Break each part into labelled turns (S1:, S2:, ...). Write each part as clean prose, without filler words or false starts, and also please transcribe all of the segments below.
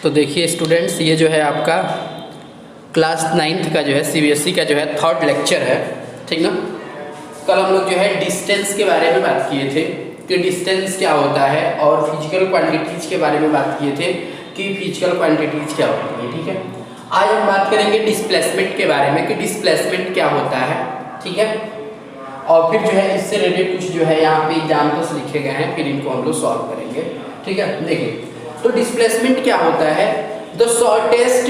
S1: तो देखिए स्टूडेंट्स, ये जो है आपका क्लास 9th का जो है सीबीएसई का जो है थर्ड लेक्चर है, ठीक ना। कल हम लोग जो है डिस्टेंस के बारे में बात किए थे कि डिस्टेंस क्या होता है, और फिजिकल क्वांटिटीज के बारे में बात किए थे कि फिजिकल क्वांटिटीज क्या होती है, ठीक है। आज हम बात करेंगे डिस्प्लेसमेंट के बारे में कि डिस्प्लेसमेंट क्या होता है, ठीक है। और फिर जो है इससे रिलेटेड कुछ जो है यहाँ पे एग्जाम्पल्स लिखे गए हैं, फिर इनको हम लोग सॉल्व करेंगे, ठीक है। देखिए तो डिस्प्लेसमेंट क्या होता है, the shortest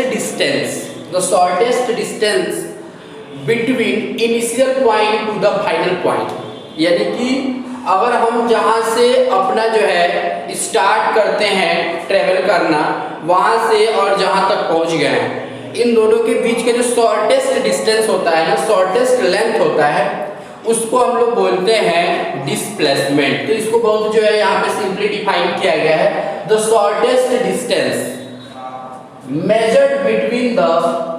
S1: distance between initial point two the final point, यानी कि अगर हम जहाँ से अपना जो है स्टार्ट करते हैं ट्रेवल करना, वहाँ से और जहाँ तक पहुँच गए हैं, इन दोनों के बीच का जो शॉर्टेस्ट डिस्टेंस होता है ना, शॉर्टेस्ट लेंथ होता है, उसको हम लोग बोलते हैं डिस्प्लेसमेंट। तो इसको बहुत जो है यहाँ पे सिंपली डिफाइन किया गया है, the shortest distance measured between the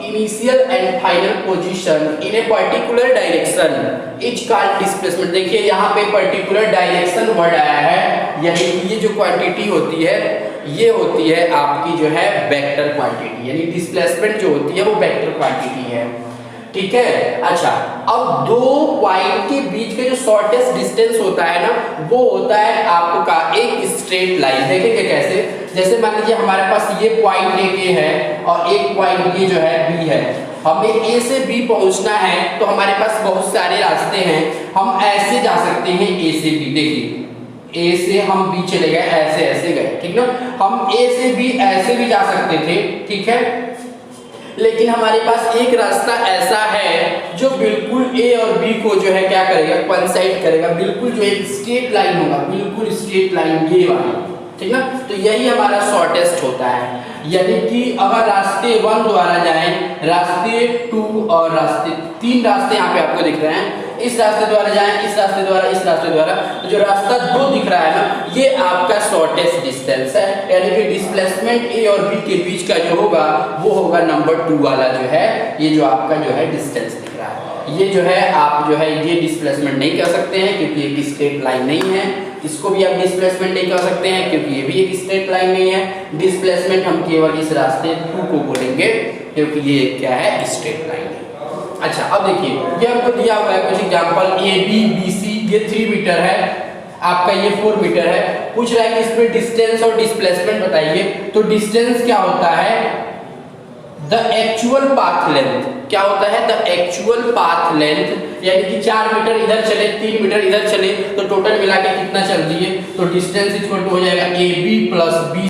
S1: initial and final position in a particular direction is called displacement। देखिए यहाँ पे particular direction वर्ड आया है, यानी ये जो क्वांटिटी होती है ये होती है आपकी जो है वेक्टर क्वांटिटी, यानी डिस्प्लेसमेंट जो होती है वो वेक्टर क्वांटिटी है, ठीक है। अच्छा, अब दो पॉइंट के बीच का जो शॉर्टेस्ट डिस्टेंस होता है ना, वो होता है आपका एक स्ट्रेट लाइन। देखेंगे कैसे, जैसे मान लीजिए हमारे पास ये पॉइंट ए है और एक पॉइंट ये जो है बी है, हमें ए से बी पहुंचना है तो हमारे पास बहुत सारे रास्ते हैं, हम ऐसे जा सकते हैं ए से बी। देखिए ए से हम बी चले गए, ऐसे ऐसे गए, ठीक ना। हम ए से बी ऐसे भी जा सकते थे, ठीक है, लेकिन हमारे पास एक रास्ता ऐसा है जो बिल्कुल ए और बी को जो है क्या करेगा, कोइंसाइड करेगा, बिल्कुल जो एक स्ट्रेट लाइन होगा, बिल्कुल स्ट्रेट लाइन ये वाला, ठीक ना। तो यही हमारा शॉर्टेस्ट होता है, यानी कि अगर रास्ते 1 द्वारा जाएं, रास्ते 2 और रास्ते 3 रास्ते यहाँ पे आपको दिख रहे हैं, इस रास्ते द्वारा जाएं, इस रास्ते द्वारा, इस रास्ते द्वारा, तो जो रास्ता 2 दिख रहा है ना, ये आपका शॉर्टेस्ट डिस्टेंस है, यानी कि डिस्प्लेसमेंट ए और बी के बीच का जो होगा वो होगा नंबर 2 वाला जो है, ये जो आपका जो है डिस्टेंस दिख रहा है। ये जो है आप जो है ये डिस्प्लेसमेंट नहीं कर सकते हैं क्योंकि एक स्ट्रेट लाइन नहीं है, इसको भी आप डिस्प्लेसमेंट नहीं कर सकते हैं क्योंकि ये भी एक स्ट्रेट लाइन नहीं है। डिस्प्लेसमेंट हम केवल इस रास्ते 2 को बोलेंगे क्योंकि ये क्या है, स्ट्रेट लाइन है। अच्छा, अब देखिए ये हमको दिया हुआ है कुछ example, a B B C, ये 3 मीटर है, आपका ये 4 मीटर है, पूछ रहा है कि इसमें डिस्टेंस और डिस्प्लेसमेंट बताइए। तो डिस्टेंस क्या होता है, द एक्चुअल पाथ लेंथ। क्या होता है, द एक्चुअल पाथ लेंथ, यानी कि 4 मीटर इधर चले, 3 मीटर इधर चले, तो टोटल मिला के कितना चल रही है, तो डिस्टेंस इक्वल टू हो जाएगा ए बी प्लस बी।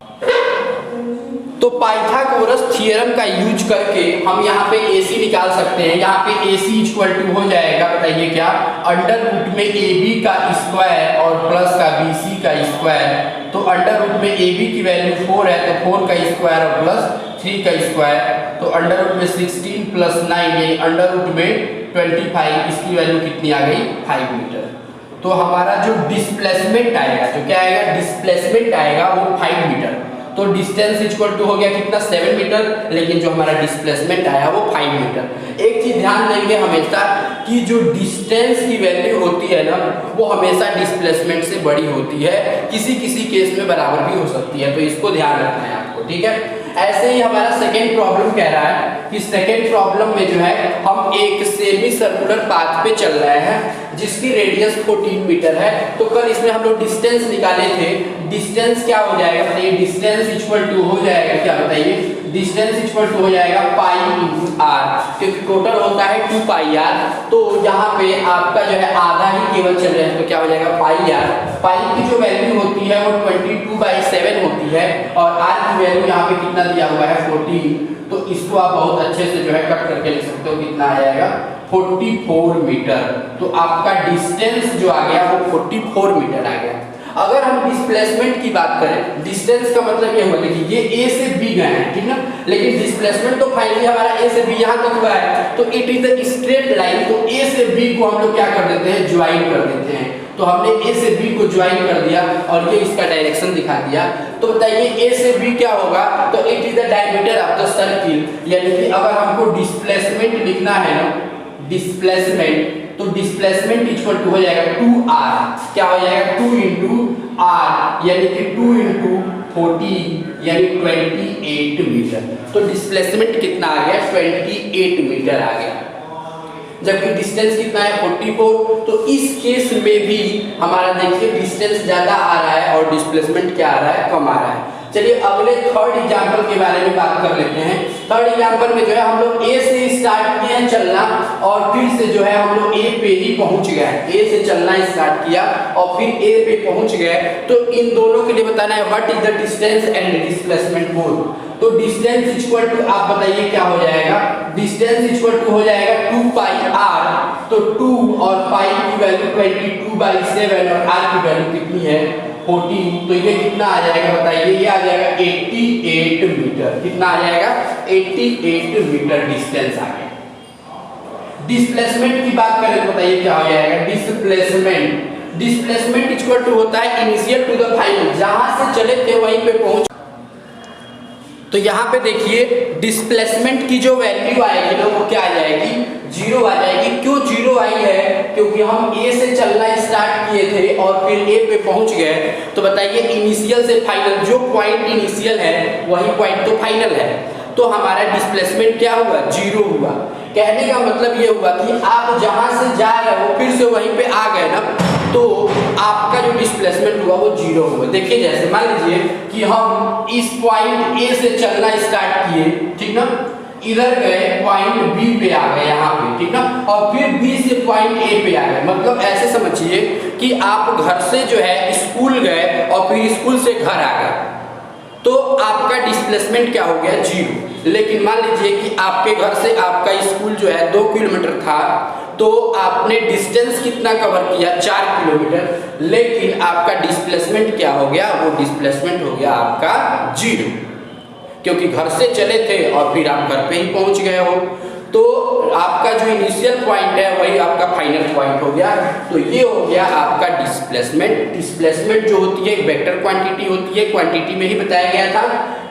S1: तो पाइथागोरस थ्योरम का यूज करके हम यहाँ पे AC निकाल सकते हैं। यहाँ पे AC इक्वल टू हो जाएगा, बताइए क्या, अंडर रूट में AB का स्क्वायर और प्लस का BC का स्क्वायर। तो अंडर रूट में AB की वैल्यू 4 है तो 4 का स्क्वायर और प्लस 3 का स्क्वायर, तो अंडर रूट में 16 प्लस 9 यानी अंडर रूट में 25, इसकी वैल्यू कितनी आ गई, 5 मीटर। तो हमारा जो डिस्प्लेसमेंट आएगा, जो क्या आएगा, डिस्प्लेसमेंट आएगा वो 5 मीटर। तो डिस्टेंस इक्वल टू हो गया कितना, 7 मीटर, लेकिन जो हमारा डिस्प्लेसमेंट आया वो 5 मीटर। एक चीज ध्यान देंगे हमेशा कि जो डिस्टेंस की वैल्यू होती है ना, वो हमेशा डिस्प्लेसमेंट से बड़ी होती है, किसी किसी केस में बराबर भी हो सकती है, तो इसको ध्यान रखना है आपको, ठीक है। ऐसे ही हमारा सेकेंड प्रॉब्लम कह रहा है कि सेकेंड प्रॉब्लम में जो है हम एक सेमी सर्कुलर पाथ पे चल रहे हैं जिसकी रेडियस 14 मीटर है। तो कल इसमें हम लोग डिस्टेंस निकाले थे, डिस्टेंस क्या हो जाएगा, बताइए, डिस्टेंस इक्वल टू हो जाएगा क्या, बताइए, डिस्टेंस इक्वल टू हो जाएगा पाई इंटू आर, क्योंकि टोटल होता है 2 पाई आर, तो यहाँ पे आपका जो है आधा ही केवल चल रहा है, तो क्या हो जाएगा पाई आर। पाई की जो वैल्यू होती है वो 22/7 होती है, और आर की वैल्यू यहाँ पे कितना दिया हुआ है, 14। तो इसको आप बहुत अच्छे से जो है कट करके लिख सकते हो, कितना आ जाएगा, 44 मीटर। तो आपका डिस्टेंस जो आ गया वो 44 मीटर आ गया। अगर हम डिस्प्लेसमेंट की बात करें, डिस्टेंस का मतलब ये हुआ कि ये ए से बी गए हैं, ठीक ना, लेकिन डिस्प्लेसमेंट तो फाइनली हमारा ए से बी यहाँ तक हुआ है, तो it is the straight line. तो ए से बी को हम लोग क्या कर देते हैं, ज्वाइन कर देते हैं। तो हमने ए से बी को ज्वाइन कर दिया और ये इसका डायरेक्शन दिखा दिया। तो बताइए ए से बी क्या होगा, तो it is the diameter of the circle, यानी कि अगर हमको डिस्प्लेसमेंट लिखना है ना, डिस्प्लेसमेंट, तो डिस्प्लेसमेंट इक्वल टू हो जाएगा 2r, क्या हो जाएगा, 2 इंटू आर, यानी कि 2 इंटू 40 यानी 28 मीटर। तो डिस्प्लेसमेंट कितना आ गया? 28 मीटर आ गया। जबकि डिस्टेंस कितना है? 44। तो इस केस में भी हमारा देखिए डिस्टेंस ज्यादा आ रहा है और डिस्प्लेसमेंट क्या आ रहा है? कम आ रहा है। चलिए अगले थर्ड एग्जांपल के बारे में बात कर लेते हैं। थर्ड एग्जांपल में जो है हम लोग ए से स्टार्ट किए हैं चलना और फिर से जो है हम लोग ए पे ही पहुंच गए। ए से चलना स्टार्ट किया और फिर ए पे पहुंच गए। तो इन दोनों के लिए बताना है what is the distance and displacement both. तो डिस्टेंस इक्वल टू आप बताइए क्या हो जाएगा? डिस्टेंस इक्वल टू हो जाएगा 2 पाई r। तो 2 और पाई की वैल्यू 22/7 और r की वैल्यू कितनी है? 14। तो ये कितना आ जाएगा बताइए? ये आ जाएगा 88 मीटर। कितना आ जाएगा? 88 मीटर डिस्टेंस आ गया। डिस्प्लेसमेंट की बात करें तो बताइए क्या हो जाएगा? डिस्प्लेसमेंट इक्वल टू होता है इनिशियल टू द फाइनल। जहां से चले थे वहीं पे पहुंच। तो यहाँ पे देखिए डिस्प्लेसमेंट की जो वैल्यू आएगी ना वो क्या आ जाएगी? 0 आ जाएगी। क्यों 0 आई है? क्योंकि हम ए से चलना स्टार्ट किए थे और फिर ए पे पहुंच गए। तो बताइए इनिशियल से फाइनल, जो पॉइंट इनिशियल है वही पॉइंट तो फाइनल है। तो हमारा डिस्प्लेसमेंट क्या हुआ? 0 हुआ। कहने का मतलब ये हुआ कि आप जहां से जा रहे हो फिर से वहीं पे आ गए ना, तो आपका जो डिस्प्लेसमेंट हुआ वो 0 हुआ। देखिए जैसे मान लीजिए कि हम इस पॉइंट ए से चलना स्टार्ट किए, ठीक ना, इधर गए पॉइंट बी पे आ गए यहाँ पे, ठीक ना, और फिर बी से पॉइंट ए पे आ गए। मतलब ऐसे समझिए कि आप घर से जो है स्कूल गए और फिर स्कूल से घर आ गए, तो आपका डिस्प्लेसमेंट क्या हो गया? 0। लेकिन मान लीजिए कि आपके घर से आपका स्कूल जो है 2 किलोमीटर था, तो आपने डिस्टेंस कितना कवर किया? 4 किलोमीटर। लेकिन आपका डिस्प्लेसमेंट क्या हो गया? वो डिस्प्लेसमेंट हो गया आपका 0, क्योंकि घर से चले थे और फिर आप घर पे ही पहुंच गए हो। तो आपका जो इनिशियल पॉइंट है वही आपका फाइनल पॉइंट हो गया। तो ये हो गया आपका डिस्प्लेसमेंट। डिस्प्लेसमेंट जो होती है वेक्टर क्वांटिटी होती है, क्वांटिटी में ही बताया गया था,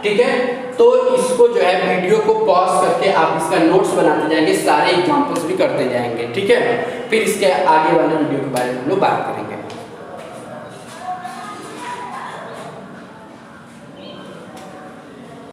S1: ठीक है। तो इसको जो है वीडियो को पॉज करके आप इसका नोट्स बनाते जाएंगे, सारे एग्जांपल्स भी करते जाएंगे, ठीक है। फिर इसके आगे वाले वीडियो के बारे में हम लोग बात करेंगे।